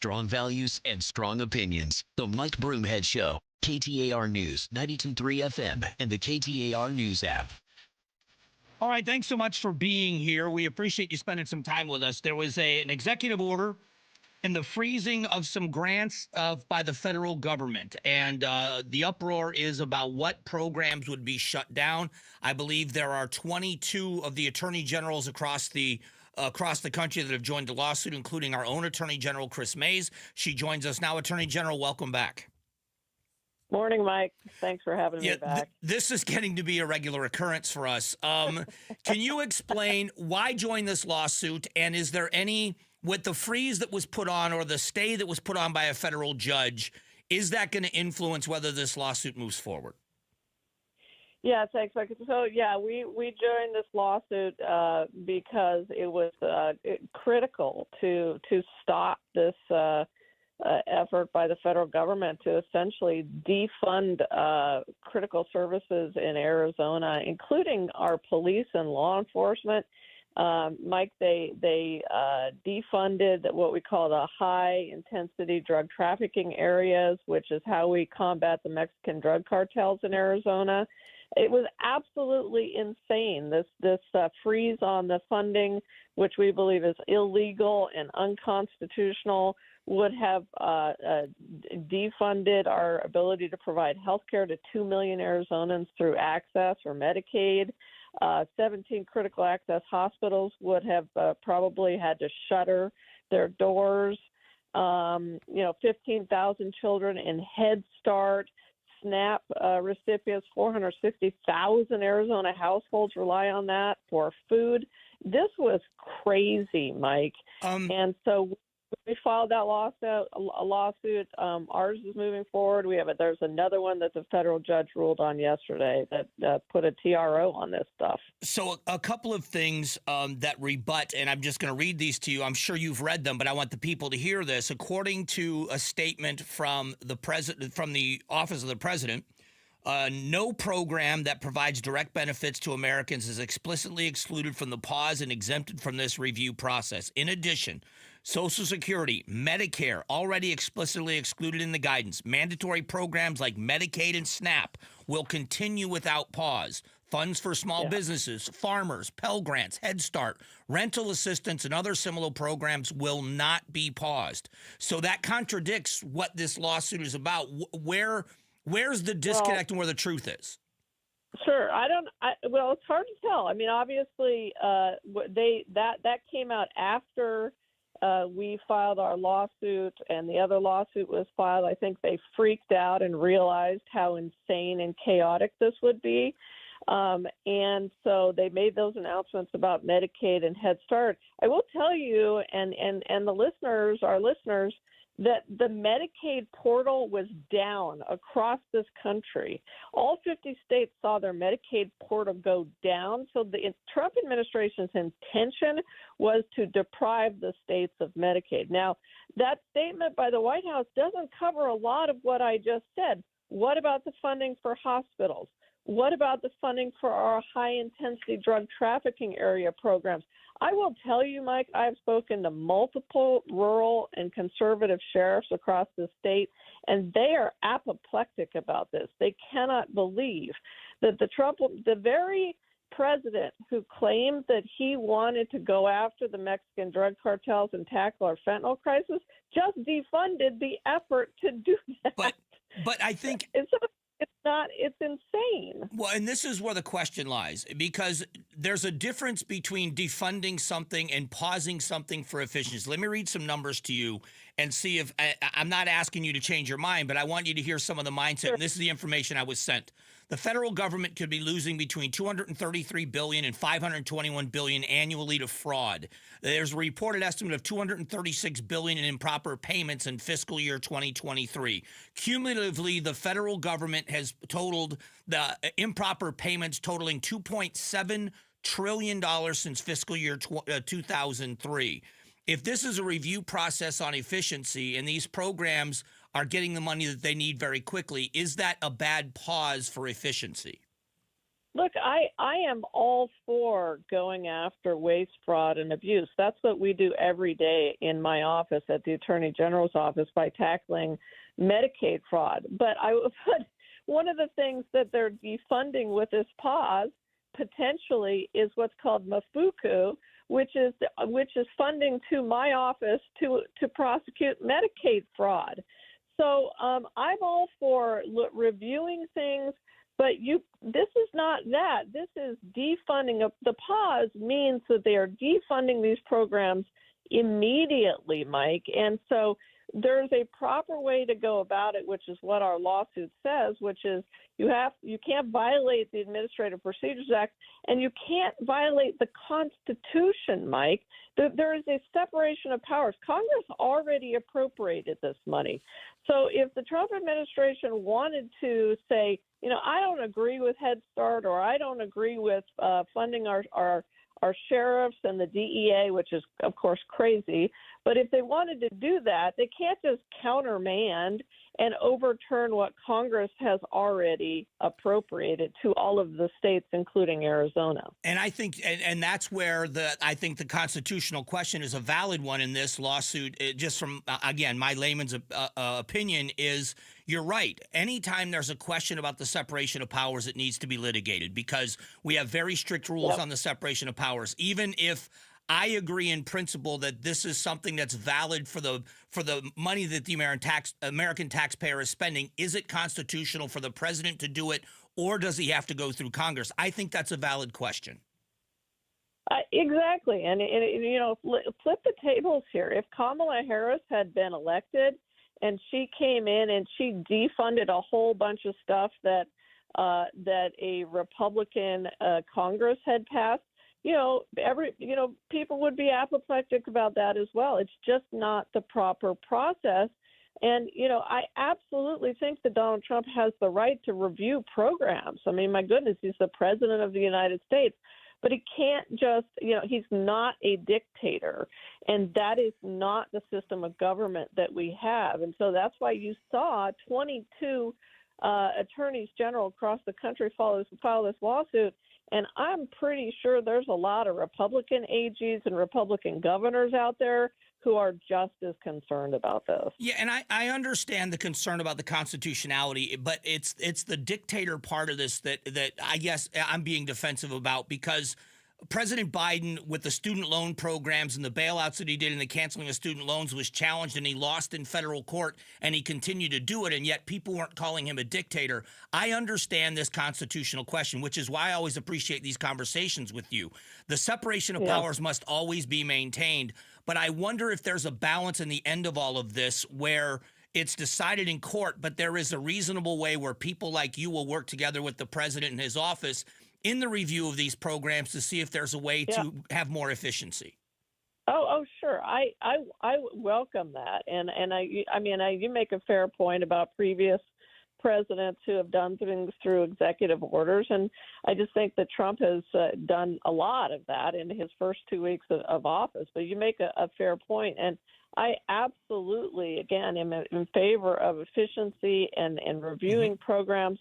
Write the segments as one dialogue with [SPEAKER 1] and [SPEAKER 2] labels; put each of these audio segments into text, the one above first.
[SPEAKER 1] strong values and strong opinions. The Mike Broomhead Show, KTAR News, 92.3 FM, and the KTAR News app.
[SPEAKER 2] All right, thanks so much for being here. We appreciate you spending some time with us. There was an executive order in the freezing of some grants by the federal government, and the uproar is about what programs would be shut down. I believe there are 22 of the attorney generals across the country that have joined the lawsuit, including our own Attorney General Kris Mayes. She joins us now. Attorney General, welcome back.
[SPEAKER 3] Morning, Mike. Thanks for having me back.
[SPEAKER 2] This is getting to be a regular occurrence for us. Can you explain why join this lawsuit, and is there any, with the freeze that was put on or the stay that was put on by a federal judge, is that going to influence whether this lawsuit moves forward?
[SPEAKER 3] Yeah, thanks, Mike. So, yeah, we joined this lawsuit because it was critical to stop this effort by the federal government to essentially defund critical services in Arizona, including our police and law enforcement. Mike, they defunded what we call the high-intensity drug trafficking areas, which is how we combat the Mexican drug cartels in Arizona. It was absolutely insane, this freeze on the funding, which we believe is illegal and unconstitutional, would have defunded our ability to provide health care to 2 million Arizonans through access or Medicaid. 17 critical access hospitals would have probably had to shutter their doors. 15,000 children in Head Start, SNAP recipients, 460,000 Arizona households rely on that for food. This was crazy, Mike. And so we filed that lawsuit. Ours is moving forward. There's another one that the federal judge ruled on yesterday that put a TRO on this stuff.
[SPEAKER 2] So a couple of things that rebut, and I'm just going to read these to you. I'm sure you've read them, but I want the people to hear this. According to a statement from the president, from the office of the president, no program that provides direct benefits to Americans is explicitly excluded from the pause and exempted from this review process. In addition, Social Security, Medicare, already explicitly excluded in the guidance. Mandatory programs like Medicaid and SNAP will continue without pause. Funds for small businesses, farmers, Pell Grants, Head Start, rental assistance, and other similar programs will not be paused. So that contradicts what this lawsuit is about. Where's the disconnect and where the truth is?
[SPEAKER 3] Sure. Well, it's hard to tell. I mean, obviously, that came out after we filed our lawsuit and the other lawsuit was filed. I think they freaked out and realized how insane and chaotic this would be. And so they made those announcements about Medicaid and Head Start. I will tell you and the listeners, our listeners, that the Medicaid portal was down across this country. All 50 states saw their Medicaid portal go down. So the Trump administration's intention was to deprive the states of Medicaid. Now, that statement by the White House doesn't cover a lot of what I just said. What about the funding for hospitals? What about the funding for our high-intensity drug trafficking area programs? I will tell you, Mike, I've spoken to multiple rural and conservative sheriffs across the state, and they are apoplectic about this. They cannot believe that the very president who claimed that he wanted to go after the Mexican drug cartels and tackle our fentanyl crisis just defunded the effort to do that.
[SPEAKER 2] But I think
[SPEAKER 3] it's insane.
[SPEAKER 2] Well, and this is where the question lies, because there's a difference between defunding something and pausing something for efficiency. Let me read some numbers to you and see if I'm not asking you to change your mind, but I want you to hear some of the mindset. Sure. And this is the information I was sent. The federal government could be losing between $233 billion and $521 billion annually to fraud. There's a reported estimate of $236 billion in improper payments in fiscal year 2023. Cumulatively, the federal government has totaled the improper payments totaling $2.7 trillion since fiscal year 2003. If this is a review process on efficiency and these programs are getting the money that they need very quickly, is that a bad pause for efficiency?
[SPEAKER 3] Look, I am all for going after waste, fraud, and abuse. That's what we do every day in my office at the Attorney General's office by tackling Medicaid fraud. But one of the things that they're defunding with this pause potentially is what's called Mafuku, which is funding to my office to prosecute Medicaid fraud. So I'm all for reviewing things. But this is not that. This is defunding. The pause means that they are defunding these programs immediately, Mike. And so there's a proper way to go about it, which is what our lawsuit says, which is you can't violate the Administrative Procedures Act, and you can't violate the Constitution, Mike. There is a separation of powers. Congress already appropriated this money. So if the Trump administration wanted to say, I don't agree with Head Start, or I don't agree with funding our sheriffs and the DEA, which is, of course, crazy. But if they wanted to do that, they can't just countermand and overturn what Congress has already appropriated to all of the states, including Arizona.
[SPEAKER 2] And I think, and that's where I think the constitutional question is a valid one in this lawsuit. Just from, again, my layman's opinion is, you're right. Anytime there's a question about the separation of powers, it needs to be litigated because we have very strict rules on the separation of powers. Even if I agree in principle that this is something that's valid for the money that the American taxpayer is spending, is it constitutional for the president to do it, or does he have to go through Congress? I think that's a valid question.
[SPEAKER 3] Exactly. And flip the tables here. If Kamala Harris had been elected and she came in and she defunded a whole bunch of stuff that a Republican Congress had passed, people would be apoplectic about that as well. It's just not the proper process. And, I absolutely think that Donald Trump has the right to review programs. I mean, my goodness, he's the president of the United States. But he can't just, he's not a dictator. And that is not the system of government that we have. And so that's why you saw 22 attorneys general across the country file this lawsuit. And I'm pretty sure there's a lot of Republican AGs and Republican governors out there who are just as concerned about this.
[SPEAKER 2] Yeah, and I understand the concern about the constitutionality, but it's the dictator part of this that I guess I'm being defensive about, because President Biden, with the student loan programs and the bailouts that he did and the canceling of student loans, was challenged and he lost in federal court, and he continued to do it, and yet people weren't calling him a dictator. I understand this constitutional question, which is why I always appreciate these conversations with you. The separation of powers must always be maintained, but I wonder if there's a balance in the end of all of this where it's decided in court, but there is a reasonable way where people like you will work together with the president and his office in the review of these programs to see if there's a way to have more efficiency.
[SPEAKER 3] Oh, sure. I welcome that. And you make a fair point about previous presidents who have done things through executive orders. And I just think that Trump has done a lot of that in his first 2 weeks of office. But you make a fair point. And I absolutely, again, am in favor of efficiency and reviewing programs.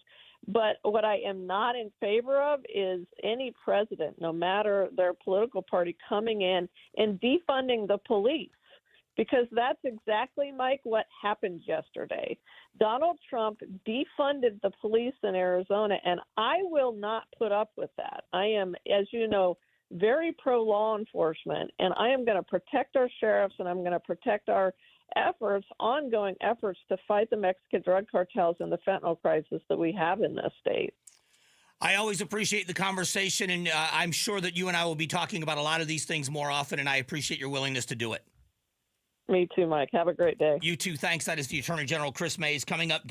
[SPEAKER 3] But what I am not in favor of is any president, no matter their political party, coming in and defunding the police, because that's exactly, Mike, what happened yesterday. Donald Trump defunded the police in Arizona, and I will not put up with that. I am, as you know, very pro-law enforcement, and I am going to protect our sheriffs, and I'm going to protect our ongoing efforts to fight the Mexican drug cartels and the fentanyl crisis that we have in this state.
[SPEAKER 2] I always appreciate the conversation, and I'm sure that you and I will be talking about a lot of these things more often, and I appreciate your willingness to do it.
[SPEAKER 3] Me too, Mike. Have a great day.
[SPEAKER 2] You too. Thanks. That is the Attorney General Kris Mayes. Coming up,